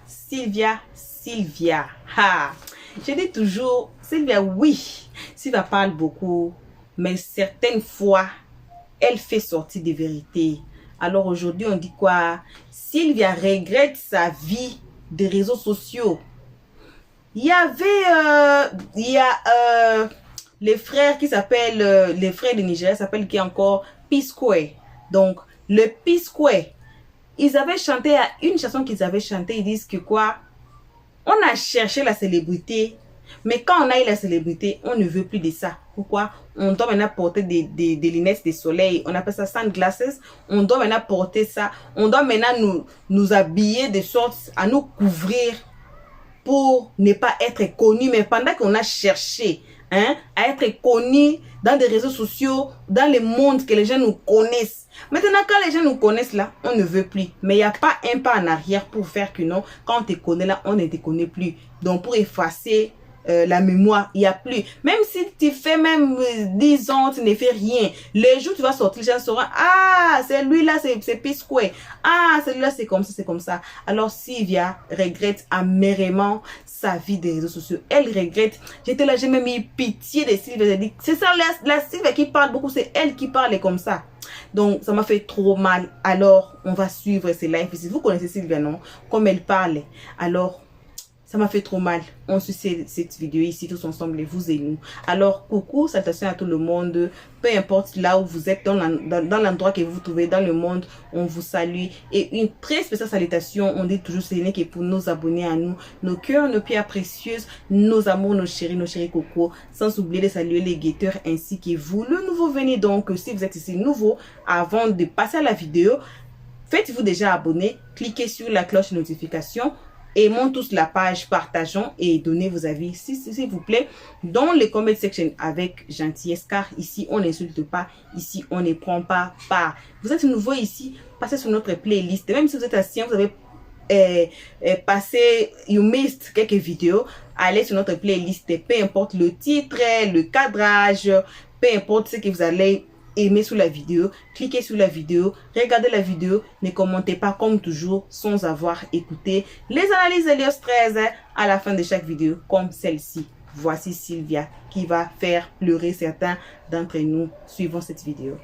Sylvia. Ha. Je dis toujours, Sylvia, oui, Sylvia parle beaucoup, mais certaines fois, elle fait sortir des vérités. Alors aujourd'hui, on dit quoi? Sylvia regrette sa vie des réseaux sociaux. Il y avait, les frères qui s'appellent, les frères de Nigeria s'appellent qui encore P-Square. Donc, le P-Square, ils avaient chanté une chanson qu'ils avaient chantée, ils disent que quoi? On a cherché la célébrité, mais quand on a eu la célébrité, on ne veut plus de ça. Pourquoi? On doit maintenant porter des lunettes de soleil, on appelle ça sunglasses, on doit maintenant porter ça, on doit maintenant nous habiller de sorte à nous couvrir pour ne pas être connu. Mais pendant qu'on a cherché à être connu dans des réseaux sociaux, dans le monde, que les gens nous connaissent. Maintenant, quand les gens nous connaissent là, on ne veut plus. Mais il n'y a pas un pas en arrière pour faire que non, quand on te connaît là, on ne te connaît plus. Donc, pour effacer la mémoire, il n'y a plus. Même si tu fais même 10 ans, tu ne fais rien. Le jour où tu vas sortir, les gens sauront, ah, c'est lui là, c'est P-Square. Ah, celui-là, c'est comme ça, c'est comme ça. Alors, Sylvia regrette amèrement sa vie des réseaux sociaux. Elle regrette. J'étais là, j'ai même eu pitié de Sylvia. J'ai dit, c'est ça, la Sylvia qui parle beaucoup, c'est elle qui parle comme ça. Donc, ça m'a fait trop mal. Alors, on va suivre ces lives ici. Vous connaissez Sylvia, non? Comme elle parle. Alors, ça m'a fait trop mal. On suit cette vidéo ici tous ensemble, vous et nous. Alors, coucou, salutations à tout le monde. Peu importe là où vous êtes, dans l'endroit que vous vous trouvez dans le monde, on vous salue. Et une très spéciale salutation, on dit toujours, ce n'est que pour nos abonnés à nous, nos cœurs, nos pierres précieuses, nos amours, nos chéris coco. Sans oublier de saluer les guetteurs ainsi que vous, le nouveau venu. Donc, si vous êtes ici nouveau, avant de passer à la vidéo, faites-vous déjà abonner, cliquez sur la cloche de notification. Aimons tous la page, partageons et donnez vos avis, s'il vous plaît, dans les comment section avec gentillesse, car ici, on n'insulte pas, ici, on ne prend pas part. Vous êtes nouveau ici, passez sur notre playlist. Même si vous êtes ancien, vous avez passé, you missed quelques vidéos, allez sur notre playlist, peu importe le titre, le cadrage, peu importe ce que vous allez aimer sur la vidéo, cliquez sur la vidéo, regardez la vidéo, ne commentez pas comme toujours sans avoir écouté les analyses d'Helios 13 à la fin de chaque vidéo comme celle-ci. Voici Sylvia qui va faire pleurer certains d'entre nous suivant cette vidéo.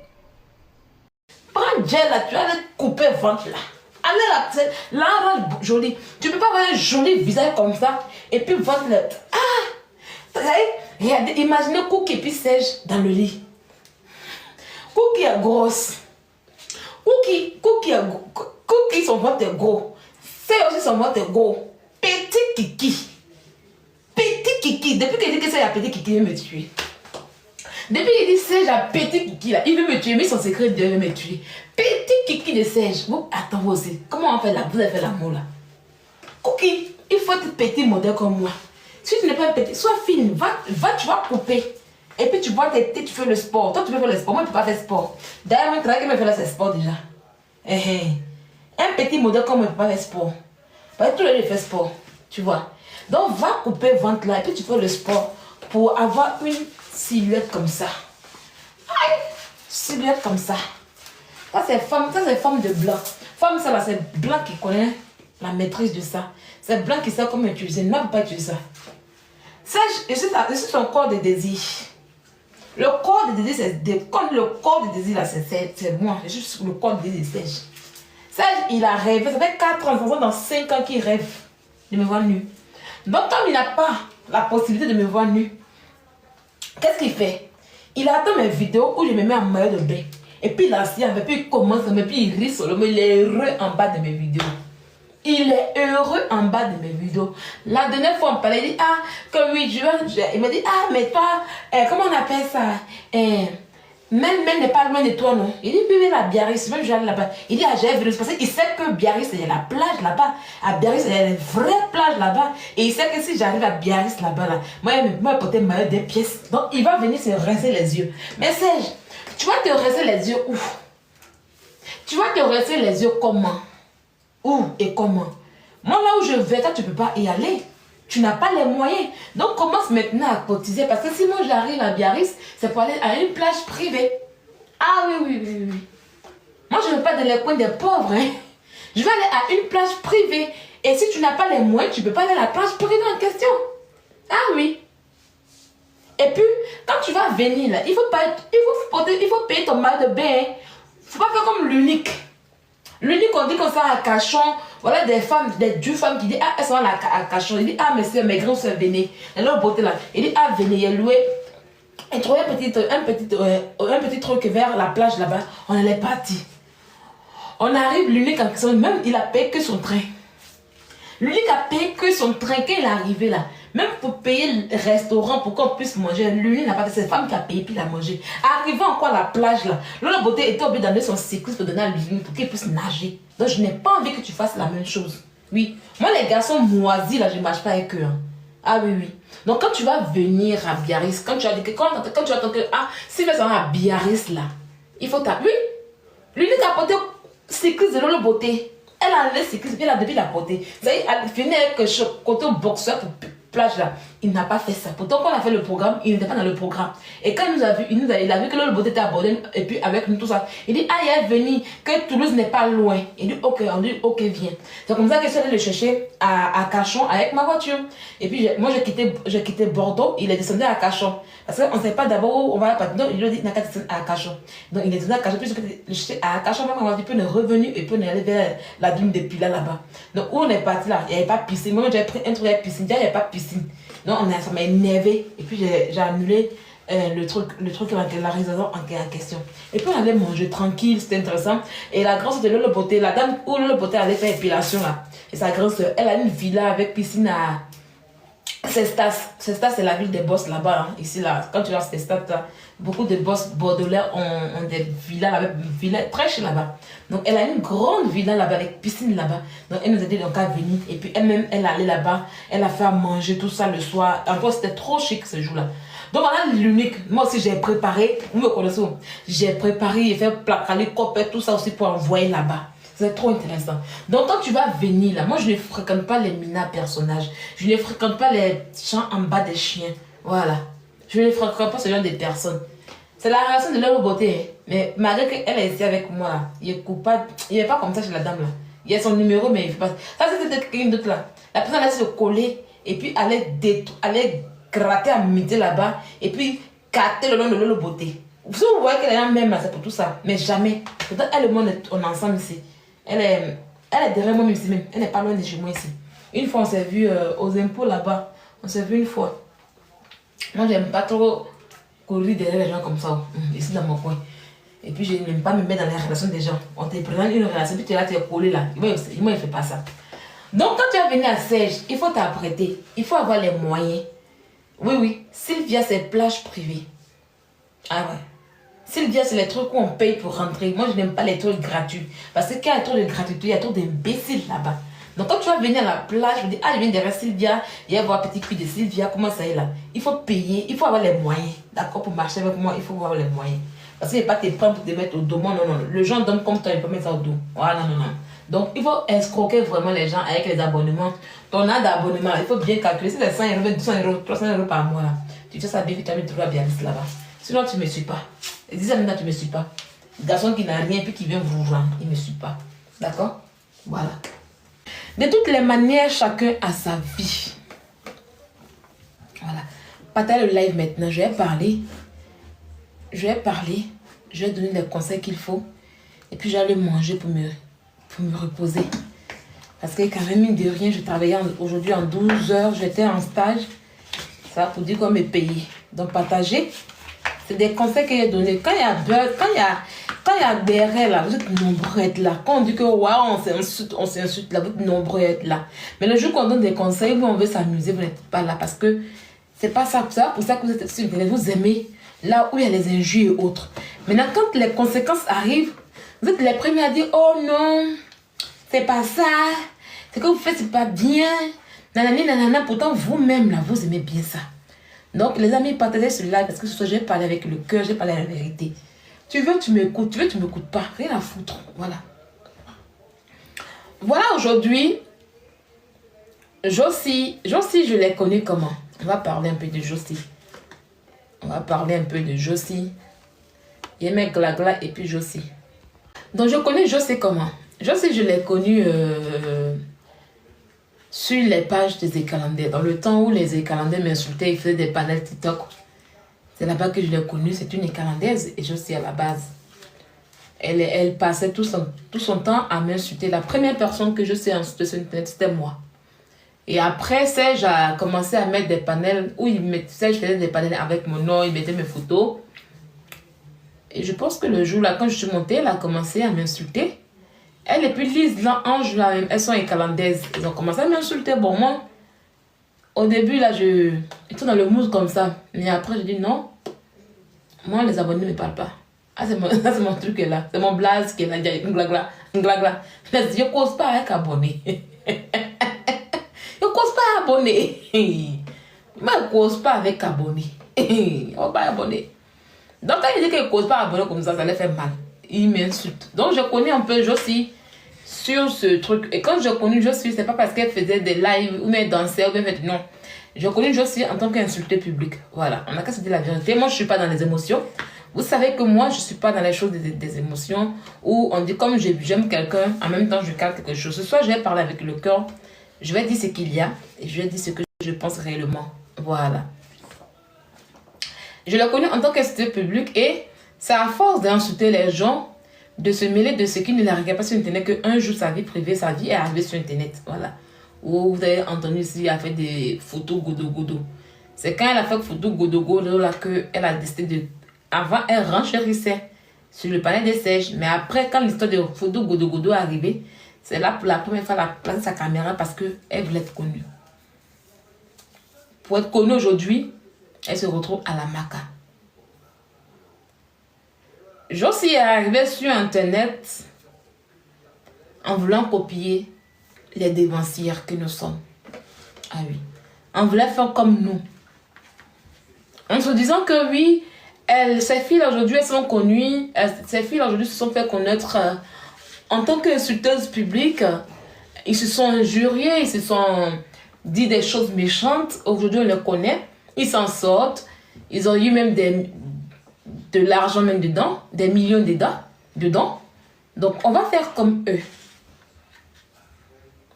Prends gel là, tu vas aller couper le ventre là. Allez là, joli. Tu peux pas avoir un joli visage comme ça et puis ventre là. Ah! Regardez, imaginez Cookie et puis Serge dans le lit. Cookie est grosse. Cookie, son ventre est gros. C'est aussi son ventre est gros. Petit Kiki. Depuis qu'il dit que c'est la petite Kiki, il veut me tuer. Depuis qu'il dit Serge à petit Kiki là, il veut me tuer. Mais son secret de me tuer. Petit Kiki de Serge. Attends, vous aussi. Comment on fait là? Vous avez fait l'amour là. Cookie, il faut être petit modèle comme moi. Si tu n'es pas petit, sois fine. Va, tu vas couper. Et puis tu bois tes thés, tu fais le sport. Toi, tu peux faire le sport. Moi, je ne peux pas faire sport. D'ailleurs, moi, je me fais là, c'est sport déjà. Un petit modèle comme moi, je ne peux pas faire sport. Parce que tout le monde fait sport. Tu vois. Donc, va couper le ventre là. Et puis tu fais le sport pour avoir une silhouette comme ça. Aïe! Silhouette comme ça. Ça, c'est femme de blanc. Femme, ça là, c'est blanc qui connaît la maîtrise de ça. C'est blanc qui sait comment utiliser. Ne peut pas utiliser ça. Ça, je suis son corps de désir. Le corps de désir, c'est comme le corps de désir là, c'est moi. Je suis le corps de désir, Serge. Serge, il a rêvé. Ça fait 4 ans, dans 5 ans qu'il rêve de me voir nu. Donc, comme il n'a pas la possibilité de me voir nu, qu'est-ce qu'il fait? Il attend mes vidéos où je me mets en maillot de bain. Et puis il assis, et puis il commence, et puis il rit seulement. Il est heureux en bas de mes vidéos. Il est heureux en bas de mes vidéos. La dernière fois, on parlait, il dit, ah, que oui, il m'a dit, ah, mais toi, comment on appelle ça? Même n'est pas loin de toi, non? Il dit, oui, la Biarritz, même je vais aller là-bas. Il dit, ah, j'ai vu, parce qu'il sait que Biarritz, il y a la plage là-bas. À Biarritz, il y a une vraie plage là-bas. Et il sait que si j'arrive à Biarritz là-bas, là, moi, je vais porter maillot des pièces. Donc, il va venir se rincer les yeux. Mais Serge, tu vas te rincer les yeux où? Tu vas te rincer les yeux comment? Où et comment? Moi, là où je vais, toi, tu ne peux pas y aller. Tu n'as pas les moyens. Donc, commence maintenant à cotiser. Parce que si moi, j'arrive à Biarritz, c'est pour aller à une plage privée. Ah oui. Moi, je ne vais pas dans les coins des pauvres. Hein. Je vais aller à une plage privée. Et si tu n'as pas les moyens, tu ne peux pas aller à la plage privée en question. Ah oui. Et puis, quand tu vas venir là, il faut payer ton mal de bain. Il ne faut pas faire comme l'unique. L'unique, on dit qu'on ça à Cachon. Voilà des femmes, deux femmes qui disent, ah, elles sont à Cachon. Il dit, ah, mais c'est mes grands soeurs, venez. Et leur beauté là. Il dit, ah, venez, il a loué. Et trouvé un petit truc vers la plage là-bas. On allait partir. On arrive, l'unique en question, même il a payé que son train. L'unique a payé que son train quand il est arrivé là. Même pour payer le restaurant pour qu'on puisse manger, l'unique n'a pas fait. C'est cette femme qui a payé puis il a mangé. Arrivant encore à la plage là, la beauté était obligée d'amener son cycliste pour donner à l'unique pour qu'il puisse nager. Donc je n'ai pas envie que tu fasses la même chose. Oui. Moi les garçons moisis là, je ne marche pas avec eux. Hein. Ah oui, oui. Donc quand tu vas venir à Biarritz, quand tu as dit que quand tu attends que ah, si tu vas à Biarritz là, il faut ta. Oui. L'unique a porté cycliste de l'eau beauté. Elle a enlevé cycliste, puis elle a depuis la portée. Ça y est, elle finit avec côté boxeur pour plage là. Il n'a pas fait ça. Pourtant, quand on a fait le programme, il n'était pas dans le programme. Et quand il nous a vu, il a vu que l'eau beauté était abordée, et puis avec nous tout ça. Il dit, ah, il est venu, que Toulouse n'est pas loin. Il dit, ok, on dit, ok, viens. C'est comme ça que je suis allée le chercher à Cachon avec ma voiture. Et puis, moi, j'ai quitté Bordeaux, il est descendu à Cachon. Parce qu'on ne sait pas d'abord où on va partir. Donc, il lui a dit, il n'a qu'à descendre à Cachon. Donc, il est descendu à Cachon. Puis, je suis à Cachon, on a peu revenu et puis on est allé vers la dune de Pilat là-bas. Donc, où on est parti là, il n'y avait pas de piscine. Moi, j'ai pris un truc à piscine, il n'y avait pas de piscine. Donc, ça m'a énervé. Et puis, j'ai annulé le truc la résidence en question. Et puis, on allait manger tranquille, c'était intéressant. Et la grande soeur de Lolo Beauté, la dame où Lolo Beauté allait faire épilation là. Et sa grande soeur, elle a une villa avec piscine à Cestas. Cestas, c'est la ville des boss là-bas. Hein. Ici, là, quand tu vas à Cestas, beaucoup de boss bordelais ont des villas là-bas, villas très chères là-bas. Donc, elle a une grande villa là-bas avec piscine là-bas. Donc, elle nous a dit donc à venir. Et puis, elle-même, elle est allée là-bas. Elle a fait à manger tout ça le soir. Encore, c'était trop chic ce jour-là. Donc, voilà l'unique. Moi aussi, j'ai préparé. Vous me connaissez. J'ai préparé et fait placaler, coper tout ça aussi pour envoyer là-bas. C'est trop intéressant. Donc, quand tu vas venir là, moi, je ne fréquente pas les minas personnages. Je ne fréquente pas les champs en bas des chiens. Voilà. Je ne fréquente pas ce genre de personnes. C'est la relation de leur beauté. Hein. Mais malgré qu'elle est ici avec moi, là, il est coupable. Il n'est pas comme ça chez la dame là. Il a son numéro, mais il ne fait pas. Ça, c'était quelqu'un d'autre là. La personne allait se coller et puis allait gratter à midi là-bas et puis capter le long de leur beauté. Vous voyez qu'elle est la même, c'est pour tout ça. Mais jamais. Peut-être elle et moi, on est ensemble ici. Elle est derrière moi ici même. Elle n'est pas loin de chez moi ici. Une fois, on s'est vu aux impôts là-bas. On s'est vu une fois. Moi, j'aime pas trop courir derrière les gens comme ça. Ici, dans mon coin. Et puis, je n'aime pas me mettre dans les relations des gens. On te présente une relation, puis tu es là, tu es collé là. Moi, il ne fait pas ça. Donc, quand tu vas venir à Serge, il faut t'apprêter. Il faut avoir les moyens. Oui, oui. Sylvia, c'est plage privée. Ah ouais. Sylvia, c'est les trucs où on paye pour rentrer. Moi, je n'aime pas les trucs gratuits. Parce que quand il y a trop de gratuité, il y a trop d'imbéciles là-bas. Donc, quand tu vas venir à la plage, je me dis, ah, je viens derrière Sylvia, il va y avoir un petit cul de Sylvia, comment ça est là? Il faut payer, il faut avoir les moyens. D'accord, pour marcher avec moi, il faut avoir les moyens. Parce qu'il n'y a pas tes prêts pour te mettre au dos. Non, non, non. Le gens donne comme toi, il ne peut pas mettre ça au dos. Voilà, non, non, non. Donc, il faut escroquer vraiment les gens avec les abonnements. Ton an d'abonnement, il faut bien calculer. Si c'est 100 euros, 200 euros, 300 euros par mois, là, tu fais ça bien vite, tu as mis tout bien là-bas. Sinon, tu ne me suis pas. Et dis ça maintenant, tu ne me suis pas. Garçon qui n'a rien, puis qui vient vous voir, il ne me suit pas. D'accord? Voilà. De toutes les manières, chacun a sa vie. Voilà. Partage le live maintenant. Je vais parler. Je vais donner les conseils qu'il faut. Et puis, j'allais manger pour me reposer. Parce que quand même, mine de rien, je travaillais aujourd'hui en 12 heures. J'étais en stage. Ça pour dire qu'on me payait. Donc, partager. C'est des conseils que j'ai donnés. Quand il y a beurre, quand il y a derrière là, vous êtes nombreux à être là. Quand on dit que waouh, on s'insulte là, vous êtes nombreux à être là. Mais le jour qu'on donne des conseils, où on veut s'amuser, vous n'êtes pas là. Parce que c'est pas ça. C'est pour ça que vous êtes sur Internet. Vous aimez là où il y a les injures et autres. Maintenant, quand les conséquences arrivent, vous êtes les premiers à dire oh non, c'est pas ça. Ce que vous faites, c'est pas bien. Nanani, nanana. Pourtant, vous-même là, vous aimez bien ça. Donc, les amis, partagez ce live parce que ce soir, j'ai parlé avec le cœur, j'ai parlé avec la vérité. Tu veux, tu m'écoutes. Tu veux, tu m'écoutes pas. Rien à foutre. Voilà. Voilà, aujourd'hui, Josie, je les connais comment? On va parler un peu de Josie. Yémé Glagla et puis Josie. Donc, je connais Josie comment? Josie, je l'ai connue sur les pages des Écalandais. Dans le temps où les Écalandais m'insultaient, ils faisaient des panels TikTok. C'est là-bas que je l'ai connue. C'est une Écalandaise et je suis à la base. Elle passait tout son temps à m'insulter. La première personne que je sais insulter sur Internet, c'était moi. Et après, Serge a commencé à mettre des panels où Serge faisait des panels avec mon nom, il mettait mes photos. Et je pense que le jour là, quand je suis montée, elle a commencé à m'insulter. Elle et puis Lise, là, Ange, là, elles sont écalandaises. Ils ont commencé à m'insulter. Bon, moi, au début, là, j'étais dans le mood comme ça. Mais après, je dis non. Moi, les abonnés ne me parlent pas. Ah, c'est mon truc qui est là. C'est mon blaze qui est là. Glagla. Je ne cause pas avec abonnés. Je ne cause pas abonnés. Je ne cause pas avec abonnés. On va pas abonner. Donc, quand il dit qu'il ne cause pas abonnés comme ça les fait mal. Il m'insulte. Donc, je connais un peu Josie sur ce truc. Et quand je connais Josie, c'est pas parce qu'elle faisait des lives ou même dansait ou même non. Je connais Josie en tant qu'insulté public. Voilà. On n'a qu'à se dire la vérité. Moi, je ne suis pas dans les émotions. Vous savez que moi, je ne suis pas dans les choses des émotions où on dit comme j'aime quelqu'un, en même temps, je calme quelque chose. Soit je vais parler avec le cœur, je vais dire ce qu'il y a et je vais dire ce que je pense réellement. Voilà. Je le connais en tant qu'insulté public et c'est à force d'insulter les gens, de se mêler de ce qui ne la regarde pas sur Internet, qu'un jour sa vie privée, sa vie est arrivée sur Internet. Voilà. Ou vous avez entendu ici, elle a fait des photos godo. C'est quand elle a fait photos godo là qu'elle a décidé de... Avant, elle renchérissait sur le panel des Serge. Mais après, quand l'histoire de photos godo est arrivée, c'est là pour la première fois elle a placé sa caméra parce qu'elle voulait être connue. Pour être connue aujourd'hui, elle se retrouve à la maca. Josie est arrivée sur Internet en voulant copier les dévancières que nous sommes. Ah oui. On voulait faire comme nous. En se disant que oui, ces filles aujourd'hui, elles sont connues. Ces filles aujourd'hui se sont fait connaître en tant qu'insulteuses publiques. Ils se sont injuriés, ils se sont dit des choses méchantes. Aujourd'hui, on les connaît. Ils s'en sortent. Ils ont eu même de l'argent même dedans, des millions dedans. Donc, on va faire comme eux.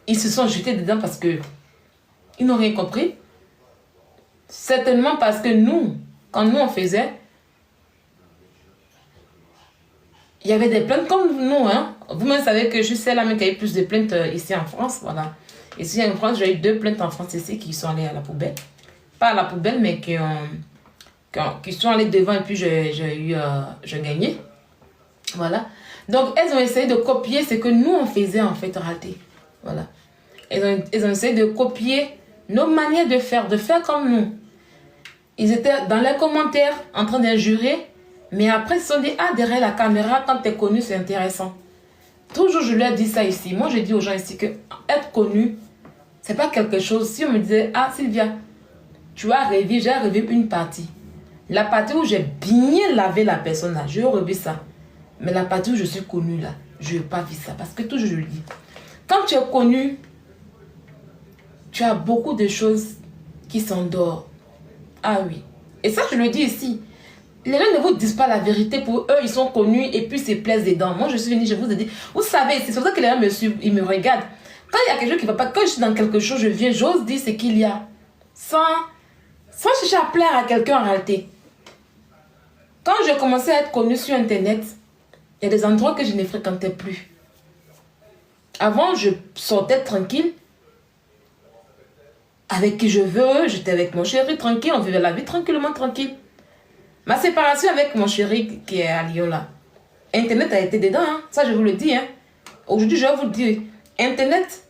Ils se sont jetés dedans parce que ils n'ont rien compris. Certainement parce que nous, quand nous on faisait, il y avait des plaintes comme nous. Hein. Vous-même savez que je sais là même qu'il y a eu plus de plaintes ici en France. Voilà. Ici en France, j'ai eu 2 plaintes en France ici qui sont allées à la poubelle. Pas à la poubelle, mais qui sont allées devant et puis j'ai gagné. Voilà. Donc, elles ont essayé de copier ce que nous on faisait en fait en réalité. Voilà. Elles ont essayé de copier nos manières de faire comme nous. Ils étaient dans les commentaires en train d'injurer, mais après ils se sont dit, ah, derrière la caméra, quand tu es connu, c'est intéressant. Toujours je leur dis ça ici. Moi, je dis aux gens ici que être connu, c'est pas quelque chose. Si on me disait, ah, Sylvia, tu as rêvé, j'ai rêvé une partie. La partie où j'ai bien lavé la personne là, je revis ça. Mais la partie où je suis connue là, je n'ai pas vu ça. Parce que toujours je le dis. Quand tu es connu, tu as beaucoup de choses qui s'endorment. Ah oui. Et ça, je le dis ici. Les gens ne vous disent pas la vérité. Pour eux, ils sont connus et puis ils se plaisent dedans. Moi, je suis venue, je vous ai dit. Vous savez, c'est pour ça que les gens me suivent, ils me regardent. Quand il y a quelque chose qui ne va pas, quand je suis dans quelque chose, je viens, j'ose dire ce qu'il y a. Sans chercher à plaire à quelqu'un en réalité. Quand j'ai commencé à être connue sur Internet, il y a des endroits que je ne fréquentais plus. Avant, je sortais tranquille. Avec qui je veux, j'étais avec mon chéri tranquille, on vivait la vie tranquillement tranquille. Ma séparation avec mon chéri qui est à Lyon là, Internet a été dedans, hein. Ça je vous le dis. Hein. Aujourd'hui je vais vous le dire, Internet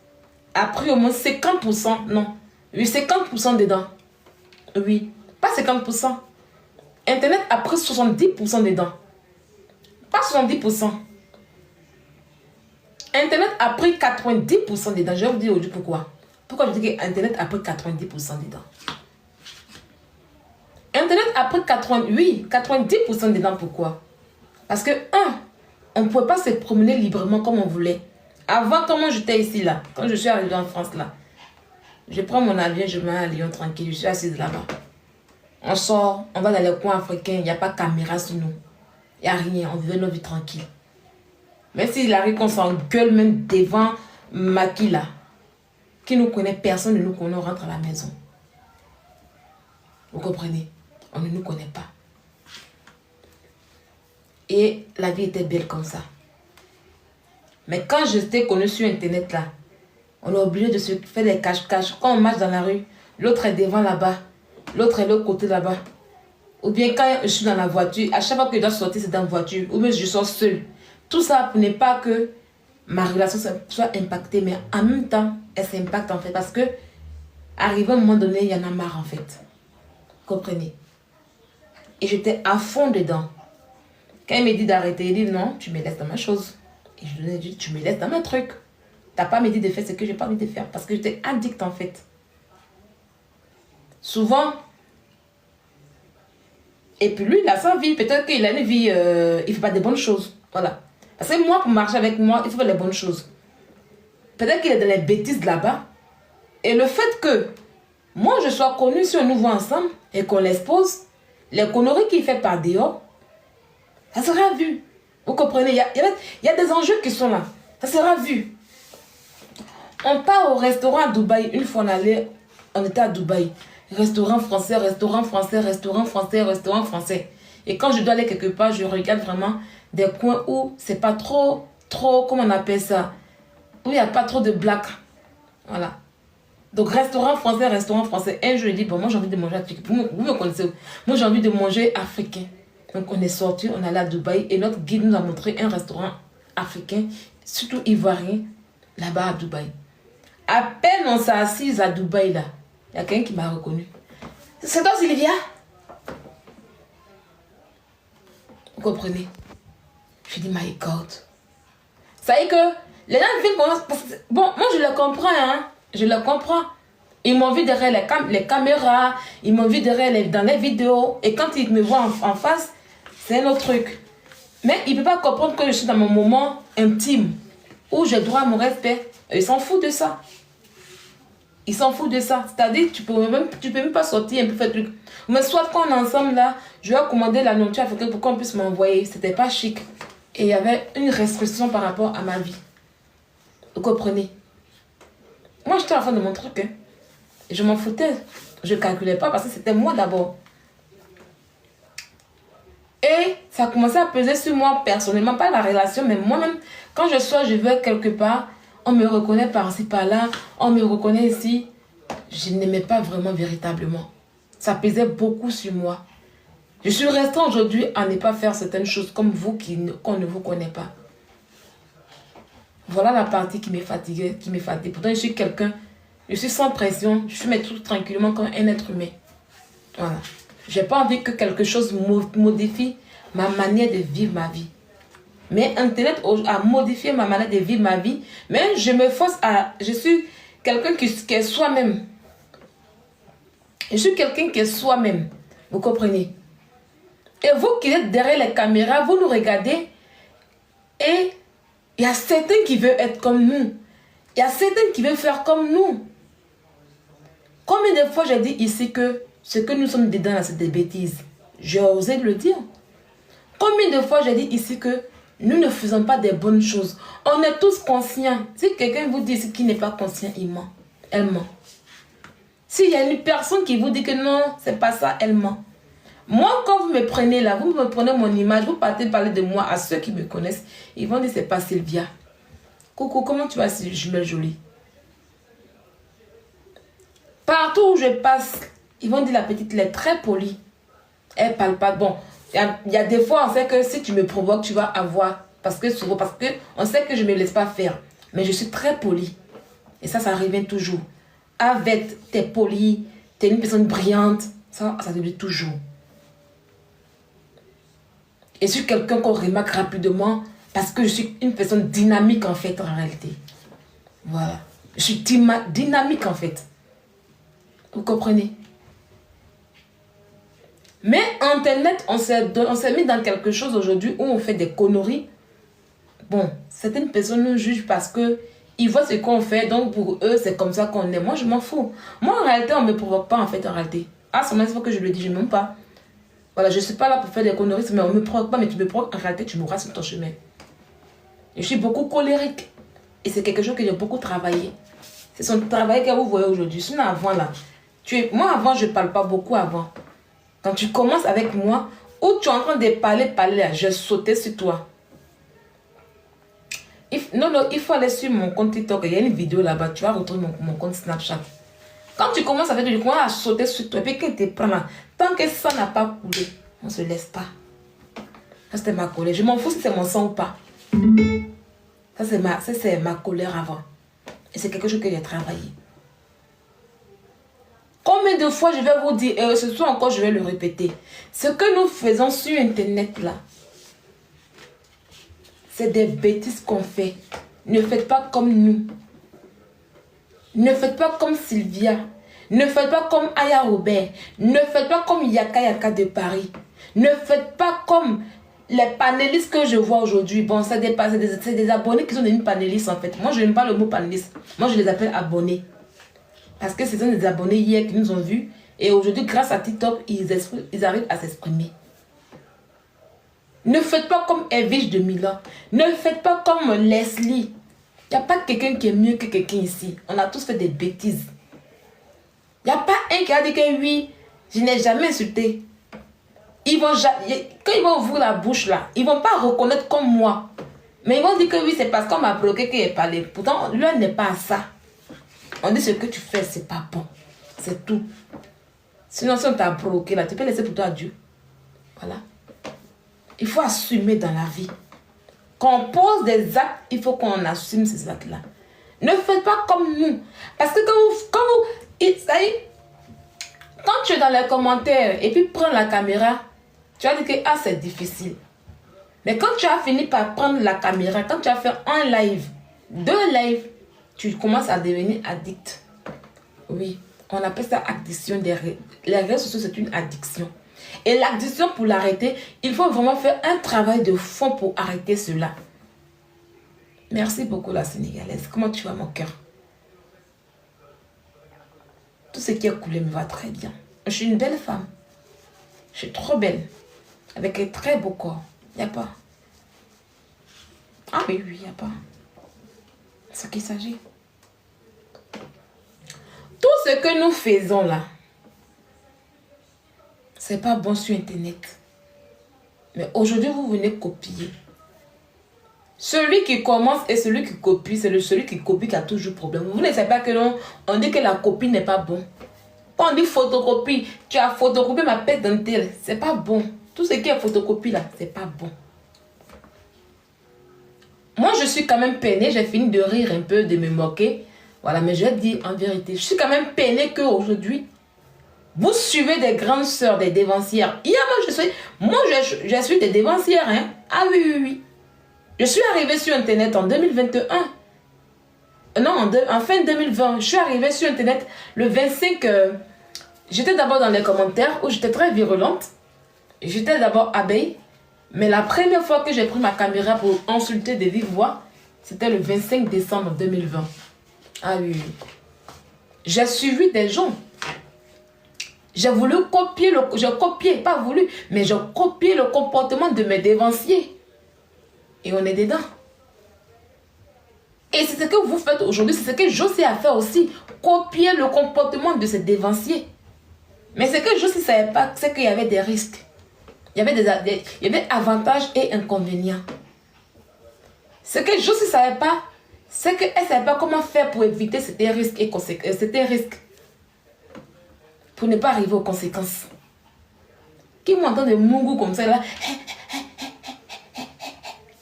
a pris au moins 50%, non, oui 50% dedans. Oui, pas 50%. Internet a pris 70% dedans. Pas 70%. Internet a pris 90% dedans. Je vais vous dire aujourd'hui pourquoi. Pourquoi je dis que Internet a pris 90% dedans? Internet a pris 90% dedans. Pourquoi? Parce que, on ne pouvait pas se promener librement comme on voulait. Avant, comment j'étais ici, là, quand je suis arrivée en France, là, je prends mon avion, je me mets à Lyon tranquille, je suis assise là-bas. On sort, on va dans les coins africains, il n'y a pas de caméra sur nous. Il n'y a rien, on vivait nos vies tranquilles. Même s'il arrive qu'on s'engueule même devant Maki, là. qui nous connaît, personne ne nous connaît, on rentre à la maison. Vous comprenez? On ne nous connaît pas. Et la vie était belle comme ça. Mais quand je t'ai connu sur Internet là, on est obligé de se faire des cache-cache. Quand on marche dans la rue, l'autre est devant là-bas, l'autre est de l'autre côté là-bas. Ou bien quand je suis dans la voiture, à chaque fois que je dois sortir, c'est dans la voiture. Ou bien je sors seule. Tout ça pour ne pas que ma relation soit impactée. Mais en même temps, elle s'impacte en fait. Parce que, arrivé à un moment donné, il y en a marre en fait. Vous comprenez? Et j'étais à fond dedans. Quand il me dit d'arrêter, il dit non, tu me laisses dans ma chose. Et je lui ai dit, tu me laisses dans mes trucs. T'as pas me dit de faire ce que j'ai pas envie de faire. Parce que j'étais addict en fait. Souvent. Et puis lui, il a sa vie. Peut-être qu'il a une vie, il fait pas de bonnes choses. Voilà. Parce que moi, pour marcher avec moi, il faut faire les bonnes choses. Peut-être qu'il est dans les bêtises là-bas. Et le fait que moi, je sois connue si on nous voit ensemble et qu'on l'expose, les conneries qu'il fait par dehors, ça sera vu. Vous comprenez? Il y a des enjeux qui sont là. Ça sera vu. On part au restaurant à Dubaï. Une fois on était à Dubaï. Restaurant français, restaurant français, restaurant français, restaurant français. Et quand je dois aller quelque part, je regarde vraiment des coins où c'est pas trop, comment on appelle ça? Où il n'y a pas trop de blagues. Voilà. Donc restaurant français. Un jour, je dis, bon, moi j'ai envie de manger africain. Vous me connaissez. Moi j'ai envie de manger africain. Donc on est sorti, on allait à Dubaï et notre guide nous a montré un restaurant africain, surtout ivoirien, là-bas à Dubaï. À peine on s'est assise à Dubaï là, il y a quelqu'un qui m'a reconnu. C'est toi Sylvia? Vous comprenez? Je dis my God. Ça veut dire que les gens viennent commencer. Bon, moi je le comprends, hein. Je le comprends. Ils m'ont vu derrière les caméras, ils m'ont vu derrière dans les vidéos. Et quand ils me voient en face, c'est un autre truc. Mais ils ne peuvent pas comprendre que je suis dans mon moment intime, où j'ai droit à mon respect. Ils s'en foutent de ça. Ils s'en foutent de ça. C'est-à-dire, tu peux même pas sortir un peu faire truc. Mais soit quand on est ensemble là, je vais commander la nourriture africaine pour qu'on puisse m'envoyer. C'était pas chic. Et il y avait une restriction par rapport à ma vie. Vous comprenez? Moi, j'étais à la fin de mon truc. Hein. Je m'en foutais. Je ne calculais pas parce que c'était moi d'abord. Et ça a commencé à peser sur moi personnellement, pas la relation, mais moi-même, quand je sors, je vais quelque part, on me reconnaît par-ci, par-là, on me reconnaît ici. Je n'aimais pas vraiment véritablement. Ça pesait beaucoup sur moi. Je suis restée aujourd'hui à ne pas faire certaines choses comme vous qu'on ne vous connaît pas. Voilà la partie qui me fatiguait, Pourtant, je suis quelqu'un, je suis sans pression, je fais mes trucs tranquillement comme un être humain. Voilà. Je n'ai pas envie que quelque chose modifie ma manière de vivre ma vie. Mais Internet a modifié ma manière de vivre ma vie. Mais je me force à... Je suis quelqu'un qui est soi-même. Je suis quelqu'un qui est soi-même. Vous comprenez? Et vous qui êtes derrière les caméras, vous nous regardez. Et il y a certains qui veulent être comme nous. Il y a certains qui veulent faire comme nous. Combien de fois j'ai dit ici que ce que nous sommes dedans là, c'est des bêtises. J'ai osé le dire. Combien de fois j'ai dit ici que nous ne faisons pas des bonnes choses. On est tous conscients. Si quelqu'un vous dit ici qu'il n'est pas conscient, il ment. Elle ment. S'il y a une personne qui vous dit que non, c'est pas ça, elle ment. Moi, quand vous me prenez là, vous me prenez mon image, vous partez parler de moi à ceux qui me connaissent, ils vont dire c'est pas Sylvia. Coucou, comment tu vas, jumelle jolie? Partout où je passe, ils vont dire la petite, elle est très polie. Elle parle pas. Bon, il y a des fois, on sait que si tu me provoques, tu vas avoir. Parce que on sait que je ne me laisse pas faire. Mais je suis très polie. Et ça revient toujours. Avec, t'es polie, t'es une personne brillante. Ça revient toujours. Et je suis quelqu'un qu'on remarque rapidement parce que je suis une personne dynamique en fait, en réalité. Voilà. Je suis dynamique en fait. Vous comprenez? Mais Internet, on s'est mis dans quelque chose aujourd'hui où on fait des conneries. Bon, certaines personnes nous jugent parce que ils voient ce qu'on fait, donc pour eux, c'est comme ça qu'on est. Moi, je m'en fous. Moi, en réalité, on ne me provoque pas en fait, en réalité. Ah, c'est il faut que je le dise, je ne m'aime pas. Voilà, je ne suis pas là pour faire des conneries, mais on ne me provoque pas, mais tu me provoques, en réalité, tu mourras sur ton chemin. Je suis beaucoup colérique. Et c'est quelque chose que j'ai beaucoup travaillé. C'est son travail que vous voyez aujourd'hui. Sinon, avant là, moi avant, je ne parle pas beaucoup avant. Quand tu commences avec moi, ou tu es en train de parler là, je sautais sur toi. Non, il faut aller sur mon compte TikTok. Il y a une vidéo là-bas. Tu vas retrouver mon compte Snapchat. Quand tu commences avec lui, tu commences à sauter sur toi. Et puis quand il te prend là, tant que ça n'a pas coulé, on ne se laisse pas. Ça, c'était ma colère. Je m'en fous si c'est mon sang ou pas. Ça, c'est ma colère avant. Et c'est quelque chose que j'ai travaillé. Combien de fois je vais vous dire, et ce soir encore je vais le répéter, ce que nous faisons sur Internet là, c'est des bêtises qu'on fait. Ne faites pas comme nous. Ne faites pas comme Sylvia. Ne faites pas comme Aya Robert. Ne faites pas comme Yaka Yaka de Paris. Ne faites pas comme les panélistes que je vois aujourd'hui. Bon, c'est des abonnés qui sont devenus panélistes en fait. Moi, je n'aime pas le mot panéliste. Moi, je les appelle abonnés. Parce que ce sont des abonnés hier qui nous ont vus. Et aujourd'hui, grâce à TikTok, ils arrivent à s'exprimer. Ne faites pas comme Evige de Milan. Ne faites pas comme Leslie. Il n'y a pas quelqu'un qui est mieux que quelqu'un ici. On a tous fait des bêtises. Il n'y a pas un qui a dit que oui, je n'ai jamais insulté. Quand ils vont ouvrir la bouche là, ils ne vont pas reconnaître comme moi. Mais ils vont dire que oui, c'est parce qu'on m'a bloqué qu'il est parlé. Pourtant, l'heure n'est pas à ça. On dit ce que tu fais, c'est pas bon. C'est tout. Sinon, si on t'a bloqué là, tu peux laisser pour toi Dieu. Voilà. Il faut assumer dans la vie. Quand on pose des actes, il faut qu'on assume ces actes-là. Ne faites pas comme nous. Parce que quand tu es dans les commentaires et puis prends la caméra, tu vas dire que c'est difficile. Mais quand tu as fini par prendre la caméra, quand tu as fait un live, 2 lives, tu commences à devenir addict. Oui, on appelle ça addiction. Les réseaux sociaux, c'est une addiction. Et l'addiction, pour l'arrêter, il faut vraiment faire un travail de fond pour arrêter cela. Merci beaucoup la Sénégalaise. Comment tu vas mon cœur? Tout ce qui est coulé me va très bien. Je suis une belle femme. Je suis trop belle. Avec un très beau corps. Il n'y a pas. Ah oui, il n'y a pas. C'est ce qu'il s'agit. Tout ce que nous faisons là, c'est pas bon sur Internet. Mais aujourd'hui, vous venez copier. Celui qui commence et celui qui copie, c'est celui qui copie qui a toujours problème. Vous ne savez pas que non, on dit que la copie n'est pas bon. Quand on dit photocopie, tu as photocopié ma pète dentelle, c'est pas bon. Tout ce qui est photocopie là, c'est pas bon. Moi, je suis quand même peinée, j'ai fini de rire un peu, de me moquer. Voilà, mais je dis en vérité, je suis quand même peinée qu'aujourd'hui, vous suivez des grandes sœurs, des dévancières. Moi, je suis des dévancières. Hein? Ah oui, oui, oui. Je suis arrivée sur Internet en 2021. Non, en fin 2020. Je suis arrivée sur Internet le 25. J'étais d'abord dans les commentaires où j'étais très virulente. J'étais d'abord abeille. Mais la première fois que j'ai pris ma caméra pour insulter de vive voix, c'était le 25 décembre 2020. Ah oui, oui. J'ai suivi des gens. J'ai voulu copier, pas voulu, mais j'ai copié le comportement de mes dévanciers. Et on est dedans. Et c'est ce que vous faites aujourd'hui, c'est ce que Josie a fait aussi. Copier le comportement de ses dévanciers. Mais ce que Josie ne savait pas, c'est qu'il y avait des risques. Il y avait avantages et inconvénients. Ce que Josie ne savait pas, c'est qu'elle ne savait pas comment faire pour éviter ces risques et conséquences. Pour ne pas arriver aux conséquences. Qui m'entend des mougous comme ça là?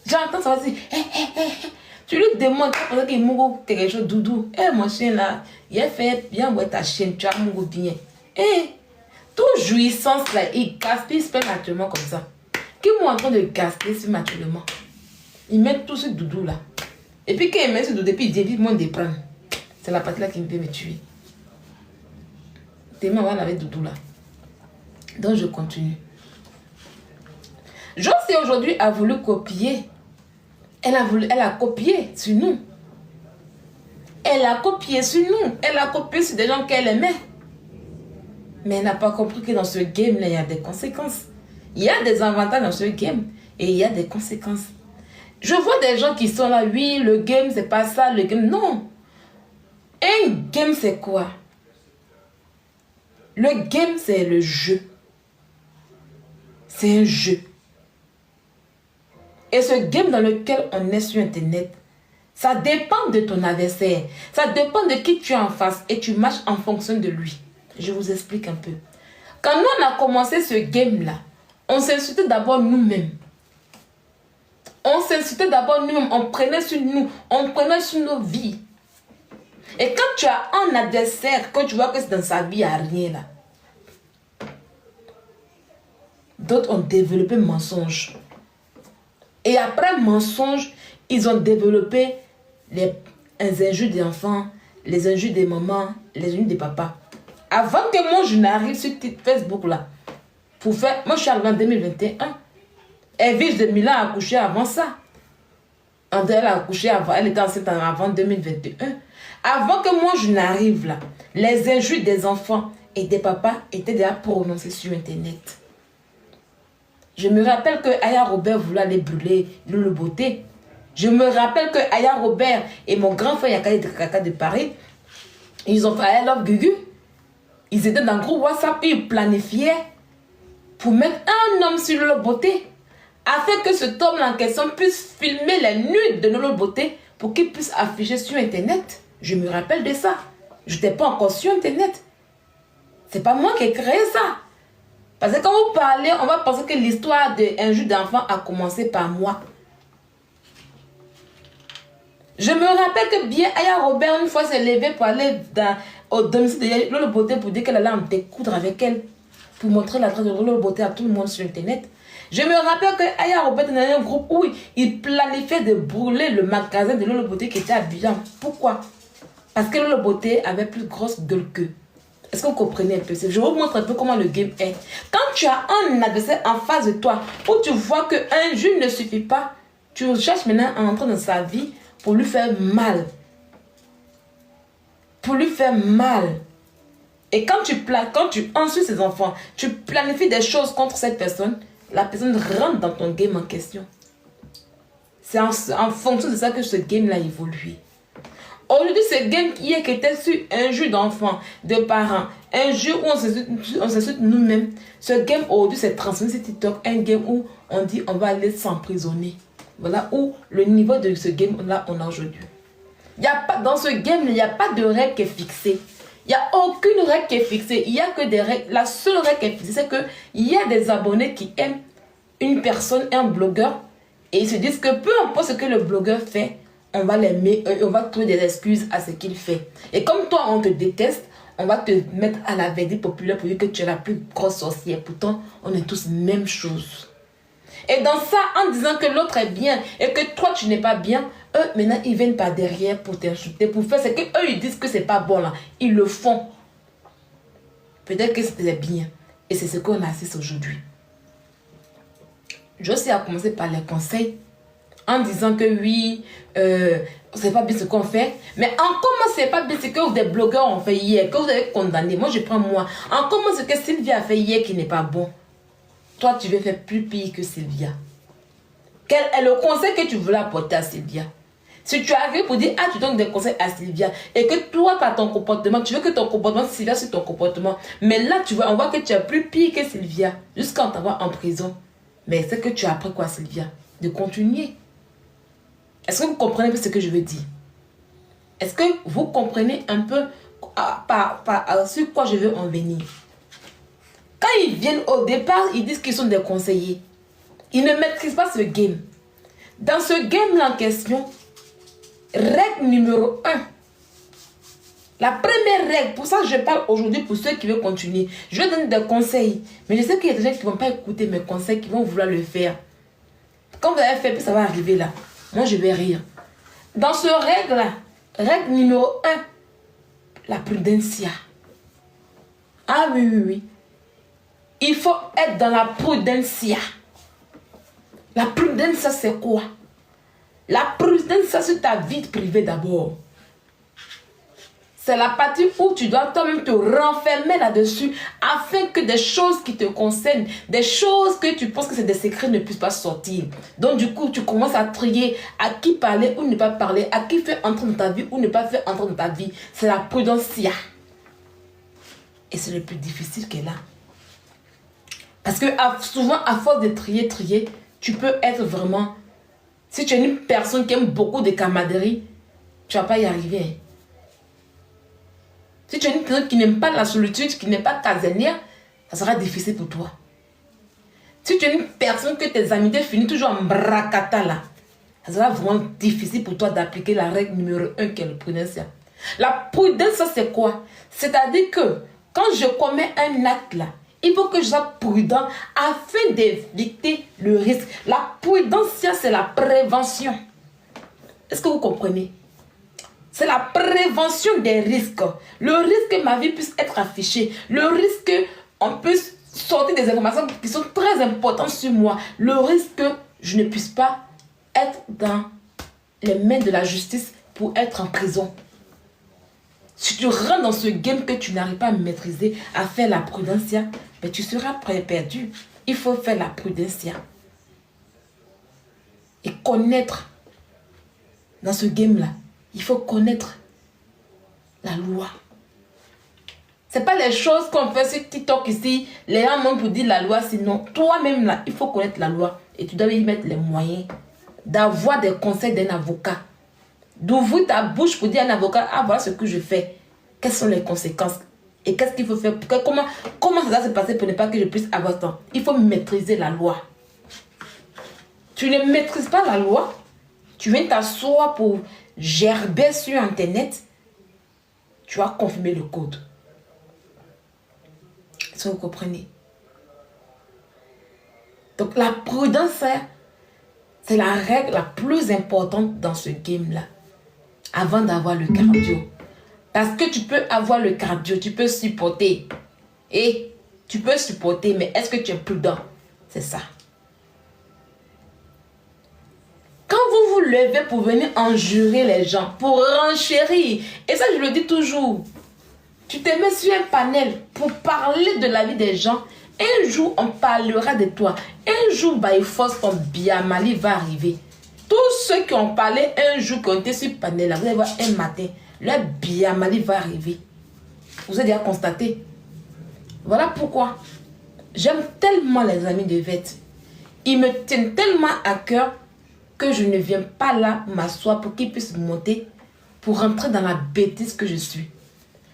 J'entends ça aussi. Tu lui demandes qu'il mougou quelque chose doudou. Mon chien là, il a fait bien ouais ta chienne, tu as mougou bien. Toute jouissance là, il gaspille naturellement comme ça. Qui m'entend de gaspiller naturellement? Il met tout ce doudou là. Et puis quand il met ce doudou, puis il dit moi de prendre. C'est la partie là qui me fait me tuer. Tellement on avait doudou là. Donc je continue. Josie aujourd'hui a voulu copier. Elle a copié sur nous. Elle a copié sur nous. Elle a copié sur des gens qu'elle aimait. Mais elle n'a pas compris que dans ce game-là, il y a des conséquences. Il y a des avantages dans ce game. Et il y a des conséquences. Je vois des gens qui sont là, oui, le game, c'est pas ça, le game. Non. Un game, c'est quoi? Le game, c'est le jeu. C'est un jeu. Et ce game dans lequel on est sur Internet, ça dépend de ton adversaire. Ça dépend de qui tu es en face. Et tu marches en fonction de lui. Je vous explique un peu. Quand nous, on a commencé ce game-là, on s'insultait d'abord nous-mêmes. On s'insultait d'abord nous-mêmes. On prenait sur nous. On prenait sur nos vies. Et quand tu as un adversaire, quand tu vois que c'est dans sa vie, il n'y a rien là. D'autres ont développé mensonge. Et après mensonge, ils ont développé les injures des enfants, les injures des mamans, les injures des papas. Avant que moi je n'arrive sur Facebook là, pour faire, moi je suis arrivée en 2021. Evige de Milan a accouché avant ça. Elle a accouché avant, elle était enceinte avant 2021. Avant que moi je n'arrive là, les injures des enfants et des papas étaient déjà prononcées sur Internet. Je me rappelle que Aya Robert voulait aller brûler Lolo Beauté. Je me rappelle que Aya Robert et mon grand frère Yakaka de Paris, ils ont fait I Love Gugu. Ils étaient dans le groupe WhatsApp et ils planifiaient pour mettre un homme sur Lolo Beauté afin que cet homme en question puisse filmer les nudes de Lolo Beauté pour qu'il puisse afficher sur Internet. Je me rappelle de ça. Je n'étais pas encore sur Internet. C'est pas moi qui ai créé ça. Parce que quand vous parlez, on va penser que l'histoire d'un jeu d'enfant a commencé par moi. Je me rappelle que bien Aya Robert, une fois, s'est levée pour aller au domicile de Lolo Beauté pour dire qu'elle allait en découdre avec elle. Pour montrer la trace de Lolo Beauté à tout le monde sur Internet. Je me rappelle que Aya Robert était dans un groupe où il planifiait de brûler le magasin de Lolo Beauté qui était à Abidjan. Pourquoi? Parce que Lolo Beauté avait plus grosse gueule qu'eux. Est-ce que vous comprenez un peu? Je vous montre un peu comment le game est. Quand tu as un adversaire en face de toi, où tu vois qu'un jeu ne suffit pas, tu cherches maintenant à entrer dans sa vie pour lui faire mal. Pour lui faire mal. Et quand tu insultes ses enfants, tu planifies des choses contre cette personne, la personne rentre dans ton game en question. C'est en fonction de ça que ce game-là évolue. Aujourd'hui, ce game qui était sur un jeu d'enfants, de parents, un jeu où on s'insulte nous-mêmes, ce game aujourd'hui s'est transformé sur TikTok, un game où on dit on va aller s'emprisonner. Voilà où le niveau de ce game-là on a aujourd'hui. Dans ce game, il n'y a pas de règle qui est fixée. Il n'y a aucune règle qui est fixée. Il n'y a que des règles. La seule règle qui est fixée, c'est qu'il y a des abonnés qui aiment une personne, un blogueur, et ils se disent que peu importe ce que le blogueur fait, on va trouver des excuses à ce qu'il fait. Et comme toi, on te déteste, on va te mettre à la verdict populaire pour dire que tu es la plus grosse sorcière. Pourtant, on est tous même chose. Et dans ça, en disant que l'autre est bien et que toi, tu n'es pas bien, eux, maintenant, ils viennent par derrière pour t'insulter, pour faire ce qu'eux, ils disent que c'est pas bon là. Ils le font. Peut-être que c'était bien. Et c'est ce qu'on assiste aujourd'hui. Je sais à commencer par les conseils. En disant que oui, c'est pas bien ce qu'on fait. Mais en comment c'est pas bien ce que des blogueurs ont fait hier, que vous avez condamné. Moi, je prends moi. En comment ce que Sylvia a fait hier qui n'est pas bon. Toi, tu veux faire plus pire que Sylvia. Quel est le conseil que tu voulais apporter à Sylvia? Si tu arrives pour dire, ah, tu donnes des conseils à Sylvia, et que toi, par ton comportement, tu veux que ton comportement, Sylvia, sur ton comportement. Mais là, on voit que tu es plus pire que Sylvia, jusqu'à t'avoir en prison. Mais c'est que tu as appris quoi, Sylvia? De continuer. Est-ce que vous comprenez un peu ce que je veux dire? Est-ce que vous comprenez un peu sur quoi je veux en venir? Quand ils viennent au départ, ils disent qu'ils sont des conseillers. Ils ne maîtrisent pas ce game. Dans ce game-là en question, règle numéro 1. La première règle, pour ça je parle aujourd'hui pour ceux qui veulent continuer. Je vais donner des conseils. Mais je sais qu'il y a des gens qui ne vont pas écouter mes conseils, qui vont vouloir le faire. Quand vous allez faire, ça va arriver là. Moi, je vais rire. Dans ce règle-là, règle numéro 1, la prudencia. Ah oui, oui, oui. Il faut être dans la prudencia. La prudencia, c'est quoi? La prudencia, c'est ta vie privée d'abord. C'est la partie où tu dois toi-même te renfermer là-dessus afin que des choses qui te concernent, des choses que tu penses que c'est des secrets ne puissent pas sortir. Donc du coup, tu commences à trier à qui parler ou ne pas parler, à qui faire entrer dans ta vie ou ne pas faire entrer dans ta vie. C'est la prudencia. Et c'est le plus difficile qu'elle a. Parce que souvent, à force de trier, tu peux être vraiment... Si tu es une personne qui aime beaucoup de camaraderie, tu ne vas pas y arriver. Hein. Si tu es une personne qui n'aime pas la solitude, qui n'est pas casanière, ça sera difficile pour toi. Si tu es une personne que tes amitiés finissent toujours en bracata là, ça sera vraiment difficile pour toi d'appliquer la règle numéro 1 qui est le prudence. La prudence, c'est quoi? C'est-à-dire que quand je commets un acte là, il faut que je sois prudent afin d'éviter le risque. La prudence, c'est la prévention. Est-ce que vous comprenez? C'est la prévention des risques. Le risque que ma vie puisse être affichée. Le risque qu'on puisse sortir des informations qui sont très importantes sur moi. Le risque que je ne puisse pas être dans les mains de la justice pour être en prison. Si tu rentres dans ce game que tu n'arrives pas à maîtriser, à faire la prudencia, ben tu seras perdu. Il faut faire la prudencia. Et connaître dans ce game-là. Il faut connaître la loi. Ce n'est pas les choses qu'on fait sur TikTok ici. Les gens montent pour dire la loi, sinon toi-même là, il faut connaître la loi. Et tu dois y mettre les moyens d'avoir des conseils d'un avocat. D'ouvrir ta bouche pour dire à un avocat, ah voilà ce que je fais. Quelles sont les conséquences? Et qu'est-ce qu'il faut faire? Comment ça va se passer pour ne pas que je puisse avoir temps? Il faut maîtriser la loi. Tu ne maîtrises pas la loi. Tu viens t'asseoir pour gerber sur Internet. Tu vas confirmer le code. Est-ce que vous comprenez? Donc la prudence, c'est la règle la plus importante dans ce game-là. Avant d'avoir le cardio. Parce que tu peux avoir le cardio, tu peux supporter. Et tu peux supporter, mais est-ce que tu es prudent? C'est ça. Quand vous vous levez pour venir enjurer les gens, pour renchérir, et ça je le dis toujours, tu te mets sur un panel pour parler de la vie des gens, un jour on parlera de toi, un jour by force ton Biamali va arriver. Tous ceux qui ont parlé un jour, qui ont été sur le panel, là, vous allez voir un matin, leur Biamali va arriver. Vous avez déjà constaté. Voilà pourquoi j'aime tellement les amis de Vette. Ils me tiennent tellement à cœur que je ne viens pas là m'asseoir pour qu'ils puissent monter pour rentrer dans la bêtise que je suis.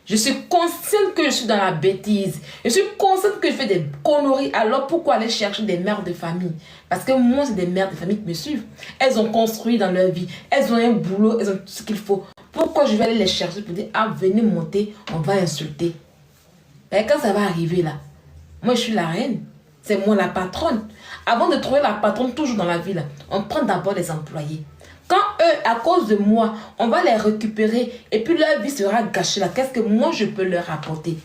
Je suis consciente que je suis dans la bêtise. Je suis consciente que je fais des conneries. Alors pourquoi aller chercher des mères de famille? Parce que moi, c'est des mères de famille qui me suivent. Elles ont construit dans leur vie. Elles ont un boulot. Elles ont tout ce qu'il faut. Pourquoi je vais aller les chercher pour dire, ah, venez monter, on va insulter. Et quand ça va arriver là, moi je suis la reine. C'est moi la patronne. Avant de trouver la patronne toujours dans la vie là, on prend d'abord les employés. Quand eux, à cause de moi, on va les récupérer et puis leur vie sera gâchée là, qu'est-ce que moi je peux leur apporter?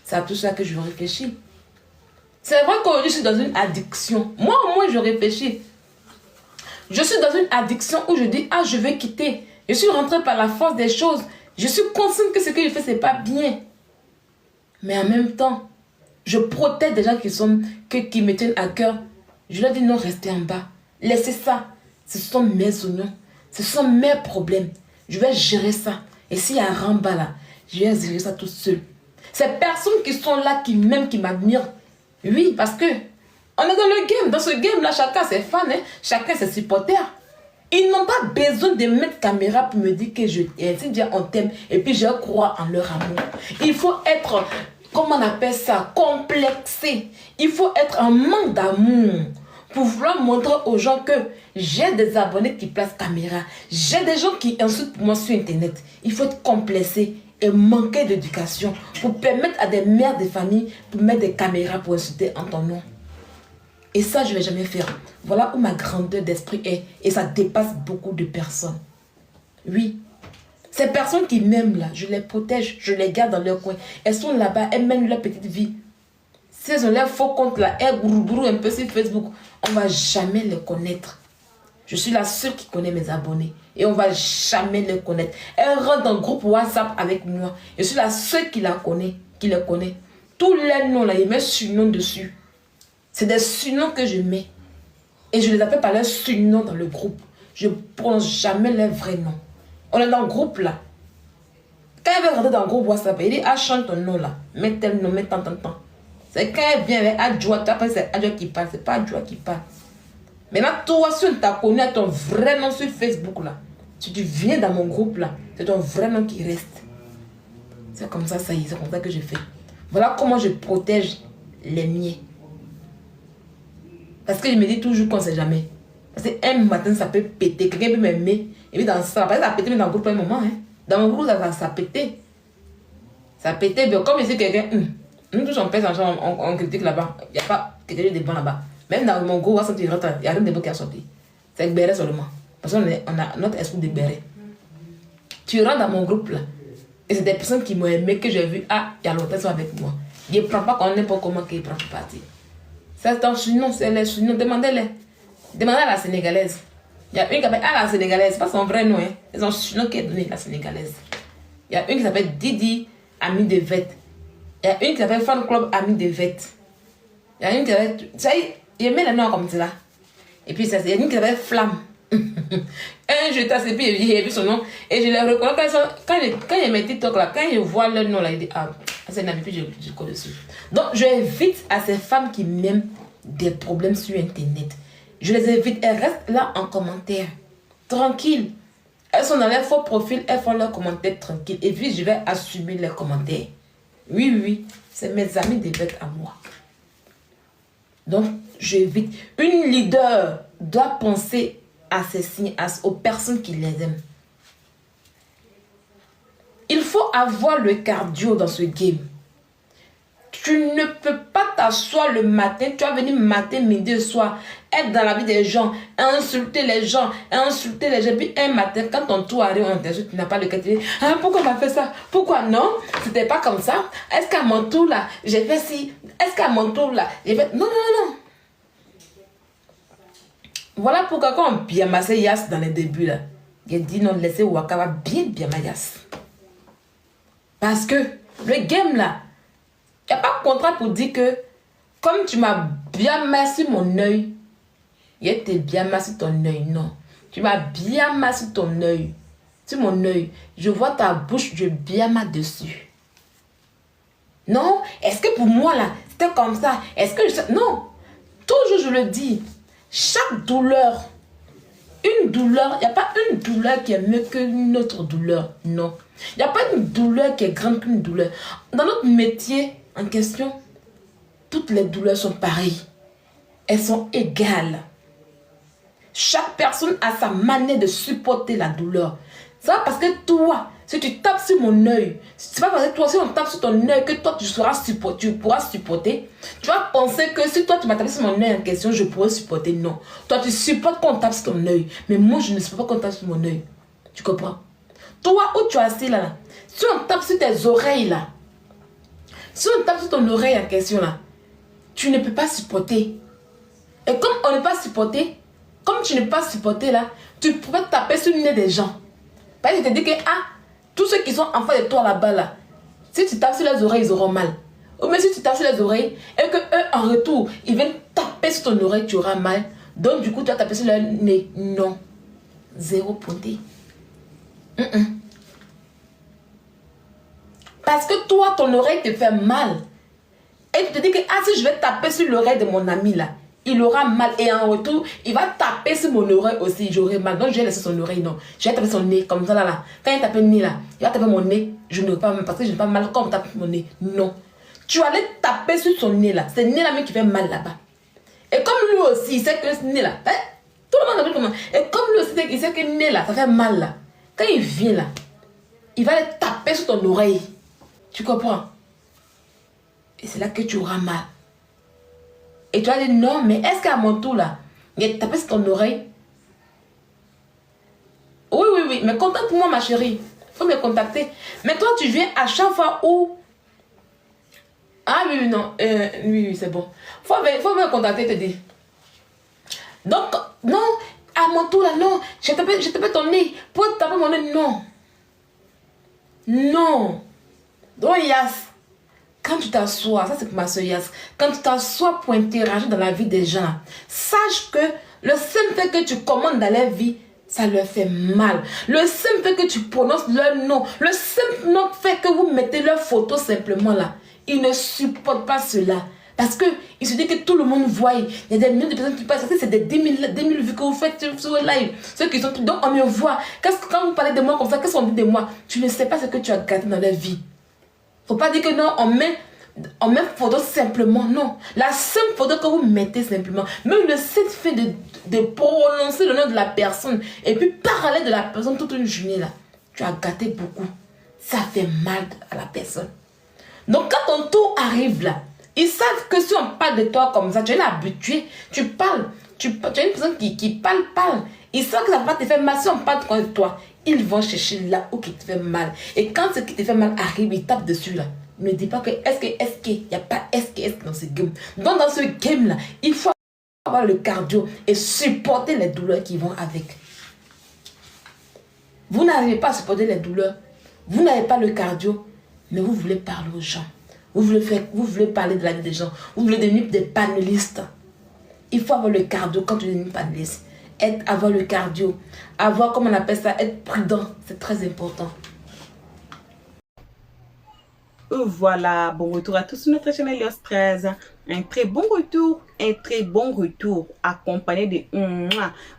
C'est à tout ça que je réfléchis. C'est vrai qu'aujourd'hui je suis dans une addiction. Moi au moins je réfléchis. Je suis dans une addiction où je dis, ah je vais quitter. Je suis rentrée par la force des choses. Je suis consciente que ce que je fais c'est pas bien. Mais en même temps, je protège des gens qui me tiennent à cœur. Je leur dis non, restez en bas. Laissez ça. Ce sont mes oignons. Ce sont mes problèmes. Je vais gérer ça. Et s'il y a un ramba là, je vais gérer ça tout seul. Ces personnes qui sont là, qui m'aiment, qui m'admirent. Oui, parce que on est dans le game. Dans ce game-là, chacun ses fans, hein? Chacun ses supporters. Ils n'ont pas besoin de mettre caméra pour me dire que je t'aime, on t'aime. Et puis je crois en leur amour. Il faut être, comment on appelle ça, complexé. Il faut être en manque d'amour pour vouloir montrer aux gens que j'ai des abonnés qui placent caméra. J'ai des gens qui insultent moi sur Internet. Il faut être complexé et manquer d'éducation pour permettre à des mères de famille de mettre des caméras pour insulter en ton nom. Et ça, je ne vais jamais faire. Voilà où ma grandeur d'esprit est. Et ça dépasse beaucoup de personnes. Oui. Ces personnes qui m'aiment là, je les protège, je les garde dans leur coin. Elles sont là-bas, elles mènent leur petite vie. Si elles ont leur faux compte là, elles grouillent un peu sur Facebook, on ne va jamais les connaître. Je suis la seule qui connaît mes abonnés. Et on ne va jamais les connaître. Elle rentre dans le groupe WhatsApp avec moi. Je suis la seule qui la connaît, qui les connaît. Tous les noms là, il met surnoms dessus. C'est des surnoms que je mets. Et je les appelle par leurs surnoms dans le groupe. Je ne prononce jamais leurs vrais noms. On est dans le groupe là. Quand elle veut rentrer dans le groupe WhatsApp, il dit, ah, chante ton nom là. Mets tel nom, mets tant. C'est quand elle vient avec Adjoa, après c'est Adjoa qui parle, c'est pas Adjoa qui parle. Maintenant, toi, si on t'a connu à ton vrai nom sur Facebook là, si tu viens dans mon groupe là, c'est ton vrai nom qui reste. C'est comme ça, c'est comme ça que je fais. Voilà comment je protège les miens. Parce que je me dis toujours qu'on ne sait jamais. Parce qu'un matin, ça peut péter. Quelqu'un peut m'aimer. Et puis dans ça, ça a pété, mais dans le groupe, pas un moment. Hein. Dans mon groupe, ça a pété. Ça a pété. Mais comme ici, quelqu'un. Nous tous, on pèse ensemble, on critique là-bas. Il n'y a pas quelqu'un de bon là-bas. Même dans mon groupe, il n'y a rien de bon qui a sorti. C'est Béret seulement. Parce qu'on a notre esprit de Béret. Tu rentres dans mon groupe là. Et c'est des personnes qui m'ont aimé, que j'ai vu. Ah, il y a longtemps, ils sont avec moi. Je ne prends pas qu'on n'importe comment qu'ils prennent partie. C'est un surnom, c'est les surnoms. Demandez-les. Demandez à la Sénégalaise. Il y a une qui s'appelle la Sénégalaise. C'est pas son vrai nom. Hein. C'est son surnom qui est donné, la Sénégalaise. Il y a une qui s'appelle Didi, Ami de Vette. Il y a une qui s'appelle Fan Club, Ami de Vette. Il y a une qui s'appelle. Ça y est, il met les noms comme ça. Et puis, il y a une qui s'appelle Flamme. Un jour, et puis j'ai vu son nom. Et je les reconnais. Quand il met TikTok là, quand je vois leur nom là, il dit, ah, c'est une amie, puis je colle dessus. Donc, je invite à ces femmes qui m'aiment des problèmes sur Internet. Je les invite, elles restent là en commentaire. Tranquille. Elles sont dans leur faux profil, elles font leurs commentaires tranquille. Et puis, je vais assumer leurs commentaires. Oui. C'est mes amis des bêtes à moi. Donc, j'évite. Une leader doit penser à ces signes, aux personnes qui les aiment. Il faut avoir le cardio dans ce game. Tu ne peux pas t'asseoir le matin, tu vas venir matin, midi et soir, être dans la vie des gens, insulter les gens, puis un matin, quand ton tour arrive, on t'insulte, tu n'as pas le cardio. Ah, pourquoi on m'a fait ça? Pourquoi non? C'était pas comme ça. Est-ce qu'à mon tour là, j'ai fait ci? Est-ce qu'à mon tour là, j'ai fait... Non. Voilà pourquoi quand on biamassait Yas dans les débuts là, j'ai dit non, laissez Wakaba bien Yas. Parce que le game là, il n'y a pas de contrat pour dire que comme tu m'as bien massé mon œil, il était bien massé ton œil. Non. Tu m'as bien massé ton œil. Sur mon œil. Je vois ta bouche, je bien masse dessus. Non. Est-ce que pour moi là, c'était comme ça? Est-ce que je... Non. Toujours je le dis. Chaque douleur, une douleur, il n'y a pas une douleur qui est mieux qu'une autre douleur. Non. Il n'y a pas une douleur qui est grande qu'une douleur. Dans notre métier en question, toutes les douleurs sont pareilles. Elles sont égales. Chaque personne a sa manière de supporter la douleur. C'est pas parce que toi, si tu tapes sur mon œil, c'est pas parce que toi, si on tape sur ton œil, que toi, tu pourras supporter. Tu vas penser que si toi, tu m'as tapé sur mon œil en question, je pourrais supporter. Non. Toi, tu supportes qu'on tape sur ton œil. Mais moi, je ne supporte pas qu'on tape sur mon œil. Tu comprends? Toi, où tu es assis là, si on tape sur tes oreilles là, si on tape sur ton oreille en question là, tu ne peux pas supporter. Et comme on ne peut pas supporter, comme tu ne peux pas supporter là, tu pourrais taper sur le nez des gens. Parce que je te dis que, tous ceux qui sont en face de toi là-bas là, si tu tapes sur les oreilles, ils auront mal. Ou même si tu tapes sur les oreilles et que eux en retour, ils viennent taper sur ton oreille, tu auras mal. Donc du coup, tu vas taper sur leur nez. Non. Zéro pointé. Parce que toi, ton oreille te fait mal. Et tu te dis que, si je vais taper sur l'oreille de mon ami là, il aura mal. Et en retour, il va taper sur mon oreille aussi. J'aurai mal. Donc, je vais laisser son oreille. Non. Je vais taper son nez. Comme ça, là. Quand il tape le nez, là, il va taper mon nez. Je ne veux pas mal. Parce que je n'ai pas mal. Quand on tape mon nez. Non. Tu vas aller taper sur son nez, là. C'est le nez, là, même qui fait mal là-bas. Et comme lui aussi, il sait que ce nez, là. Tout le monde a vu comment. Et comme lui aussi, il sait que le nez, là, ça fait mal, là. Quand il vient, là, il va aller taper sur ton oreille. Tu comprends? Et c'est là que tu auras mal. Et tu vas dire, non, mais est-ce qu'à mon tour, là, il a tapé sur ton oreille? Oui, mais contacte-moi, ma chérie. Il faut me contacter. Mais toi, tu viens à chaque fois où... Oui, non. Oui, c'est bon. Faut me contacter, te dire. Donc, non, À mon tour là, non, je tape ton nez. Pour taper mon nez, non. Non. Donc Yas, quand tu t'assois, ça c'est pour ma soeur Yas, quand tu t'assois pour interagir dans la vie des gens, sache que le simple fait que tu commandes dans leur vie, ça leur fait mal. Le simple fait que tu prononces leur nom, le simple fait que vous mettez leur photo simplement là, ils ne supportent pas cela. Parce que il se dit que tout le monde voit. Il y a des millions de personnes qui passent. C'est des 10 000 vues que vous faites sur le live. Ceux qui sont... Donc on me voit. Quand vous parlez de moi comme ça, qu'est-ce qu'on dit de moi? Tu ne sais pas ce que tu as gâté dans la vie. Faut pas dire que non, on met photo simplement. Non. La simple photo que vous mettez simplement. Même le simple fait de prononcer le nom de la personne et puis parler de la personne toute une journée là. Tu as gâté beaucoup. Ça fait mal à la personne. Donc quand ton tour arrive là, ils savent que si on parle de toi comme ça, tu es habitué, tu parles, tu es une personne qui parle. Ils savent que ça va te faire mal. Si on parle de toi, ils vont chercher là où il te fait mal. Et quand ce qui te fait mal arrive, ils tapent dessus là. Ne dis pas que est-ce qu'il n'y a pas est-ce dans ce game. Donc dans ce game là, il faut avoir le cardio et supporter les douleurs qui vont avec. Vous n'arrivez pas à supporter les douleurs. Vous n'avez pas le cardio, mais vous voulez parler aux gens. Vous voulez parler de la vie des gens. Vous voulez devenir des panélistes. Il faut avoir le cardio quand tu deviens panéliste. Avoir le cardio. Avoir, comment on appelle ça, être prudent. C'est très important. Voilà, bon retour à tous sur notre chaîne Elios 13. Un très bon retour accompagné de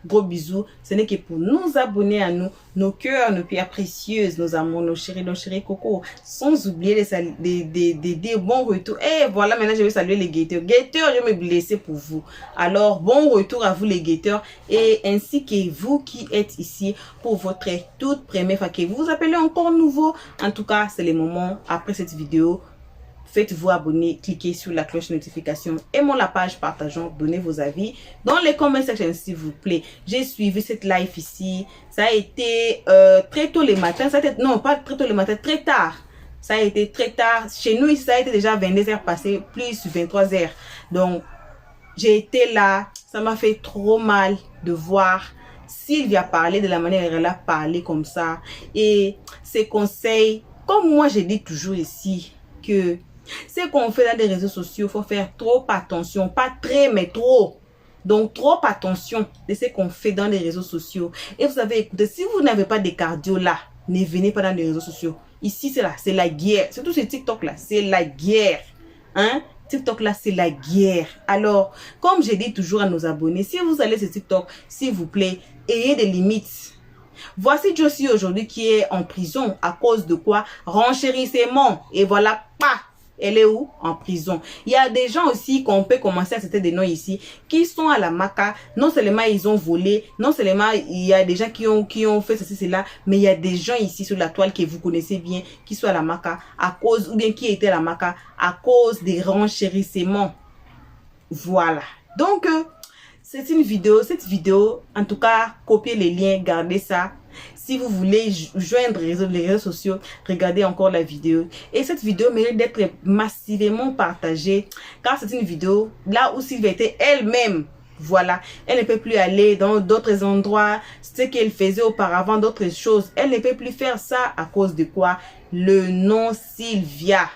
gros bisous. Ce n'est que pour nous abonner à nous, nos cœurs, nos pierres précieuses, nos amours, nos chéris coco, sans oublier de dire bon retour. Et voilà, maintenant je vais saluer les guetteurs. Guetteurs, je vais me blesser pour vous. Alors, bon retour à vous les guetteurs et ainsi que vous qui êtes ici pour votre toute première fois, que vous vous appelez encore nouveau. En tout cas, c'est le moment après cette vidéo. Faites-vous abonner, cliquez sur la cloche de notification, aimons la page, partageons, donnez vos avis dans les comments section s'il vous plaît. J'ai suivi cette live ici, ça a été très tôt le matin, non pas très tôt le matin, très tard. Ça a été très tard, chez nous ça a été déjà 22h passées, plus 23h. Donc j'ai été là, ça m'a fait trop mal de voir Sylvia parler de la manière dont elle a parlé comme ça. Et ses conseils, comme moi j'ai dit toujours ici, que ce qu'on fait dans les réseaux sociaux, il faut faire trop attention. Pas très, mais trop. Donc, trop attention de ce qu'on fait dans les réseaux sociaux. Et vous avez écouté, si vous n'avez pas de cardio là, ne venez pas dans les réseaux sociaux. Ici, c'est la guerre. Surtout sur TikTok là, c'est la guerre. Hein? TikTok là, c'est la guerre. Alors, comme je dis toujours à nos abonnés, si vous allez sur TikTok, s'il vous plaît, ayez des limites. Voici Josie aujourd'hui qui est en prison à cause de quoi? Renchérissement. Et voilà, pas. Elle est où? En prison. Il y a des gens aussi qu'on peut commencer à citer des noms ici qui sont à la maca. Non seulement ils ont volé, non seulement il y a des gens qui ont fait ceci, cela, mais il y a des gens ici sur la toile que vous connaissez bien qui sont à la maca à cause, ou bien qui étaient à la maca à cause des renchérissements. Voilà. Donc, c'est une vidéo, cette vidéo, en tout cas, copiez les liens, gardez ça. Si vous voulez joindre les réseaux sociaux, regardez encore la vidéo. Et cette vidéo mérite d'être massivement partagée, car c'est une vidéo là où Sylvia était elle-même. Voilà, elle ne peut plus aller dans d'autres endroits, ce qu'elle faisait auparavant, d'autres choses. Elle ne peut plus faire ça à cause de quoi? Le nom Sylvia.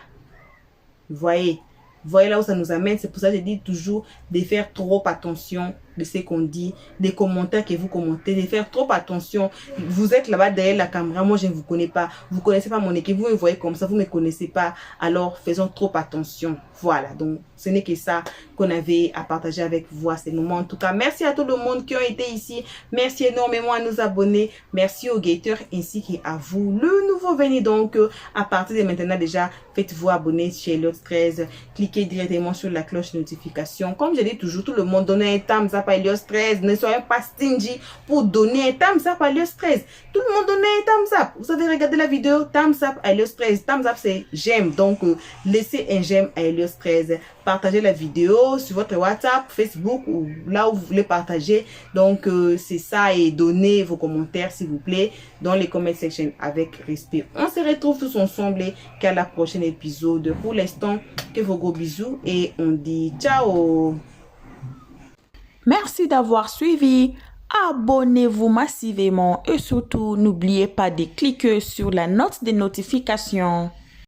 Vous voyez? Vous voyez là où ça nous amène. C'est pour ça que je dis toujours de faire trop attention de ce qu'on dit, des commentaires que vous commentez, de faire trop attention. Vous êtes là-bas derrière la caméra, moi je ne vous connais pas, vous connaissez pas mon équipe, vous me voyez comme ça, vous me connaissez pas, alors faisons trop attention. Voilà, donc ce n'est que ça qu'on avait à partager avec vous à ce moment. En tout cas, merci à tout le monde qui ont été ici, merci énormément à nos abonnés, merci aux guetteurs ainsi qu'à vous, le nouveau venu. Donc à partir de maintenant déjà, faites-vous abonner chez Elios 13, cliquez directement sur la cloche de notification. Comme je dis toujours, tout le monde donne un thumbs up à Elios 13, ne soyez pas stingy pour donner un thumbs up à Elios 13. Tout le monde donne un thumbs up. Vous avez regardé la vidéo, thumbs up à Elios 13. Thumbs up c'est j'aime, donc laissez un j'aime à Elios 13. Partagez la vidéo sur votre WhatsApp, Facebook ou là où vous voulez partager. Donc c'est ça, et donnez vos commentaires s'il vous plaît dans les comment section avec respect. On se retrouve tous ensemble qu'à la prochaine épisode. Pour l'instant, que vos gros bisous et on dit ciao. Merci d'avoir suivi. abonnez-vous massivement et surtout n'oubliez pas de cliquer sur la note de notification.